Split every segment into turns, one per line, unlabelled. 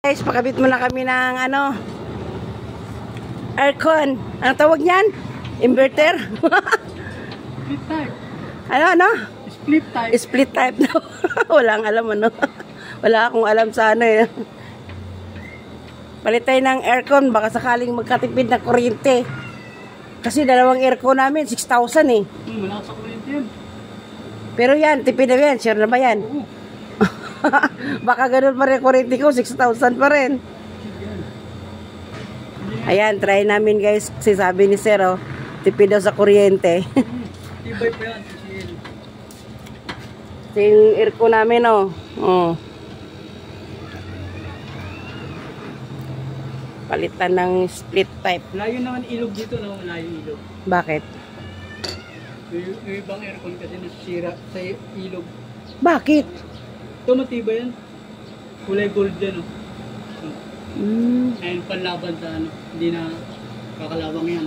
Guys, pakabit muna kami ng ano, aircon. Ang tawag niyan? Inverter?
Split type.
Ano?
Split type.
Split type daw. Walang alam ano. Wala akong alam sa ano eh. Palit tayo ng aircon, baka sakaling magkatipid na kuryente. Kasi dalawang aircon namin, 6,000 eh.
Malakas sa kuryente yan.
Pero yan, tipid na yan. Sure na ba yan?
Oo.
Baka ganun pa rin kuryente ko, 6,000 pa rin. Ayan, try namin guys. Kasi sabi ni Sir, oh, tipid daw sa kuryente.
Tibay pa yan.
Ito yung aircon namin, oh. Oh. Palitan ng split type.
Layo naman ilog dito, no? Layo ilog.
Bakit?
Yung ibang aircon kasi nasira sa ilog.
Bakit?
Ito matibay yan. Kulay gold yan, no? Ayun, panlaban sa ano. Hindi na kakalawang yan.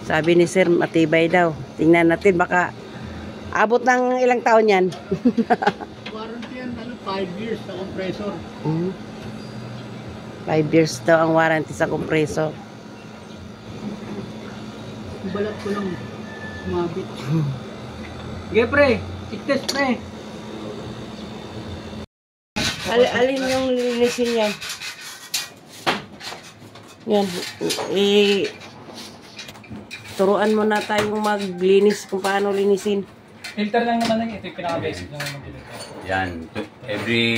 Sabi ni Sir, matibay daw. Tingnan natin, baka abot ng ilang taon yan.
Warranty yan, ano, 5 years sa compressor.
5 years daw ang warranty sa compressor.
Balat ko lang. Sumabit. Sige, pre. I-test, pre.
Alin yung linisin yan? Yan. Turuan mo na tayong maglinis kung paano linisin.
Filter lang naman lang ito. Yung pinaka-basic lang naman filter.
Yan. Every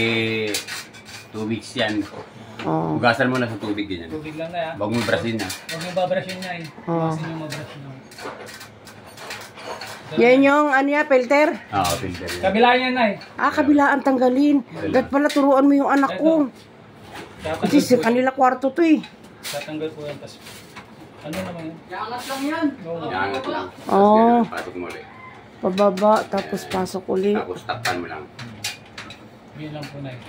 2 weeks yan.
Oh.
Hugasan mo na sa tubig din yan.
Tubig lang na yan.
Huwag mo brasin na.
Huwag mo babrasyon niya eh. Huwasin yung mabrush nyo.
Yan yung ano ya, filter?
Oo, filter yan.
Kabila yan na eh.
Kabilaan tanggalin. Dapat pala turuan mo yung anak ko. Kasi sa kanila kwarto to eh.
Tatanggal po yan. Tapos, ano naman yan? Yangat lang yan.
Yangat lang.
Oo.
Pasok mo ulit.
Pababa, tapos pasok uli.
Tapos takpan mo lang.
Yun lang po na eh.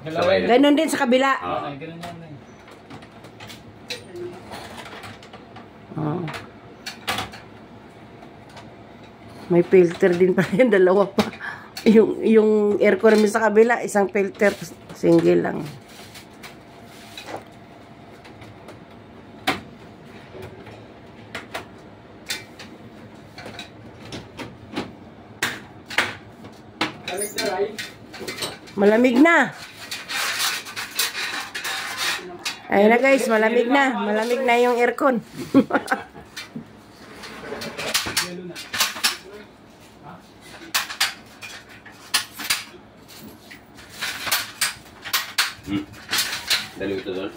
Dalawa yun.
Ganon din sa kabila.
Ay, ganun lang na eh.
Oh. May filter din pa rin, dalawa pa. Yung aircon namin sa kabila, isang filter, single lang. Malamig na. Ayun na guys, malamig na. Malamig na yung aircon.
Dali ito doon.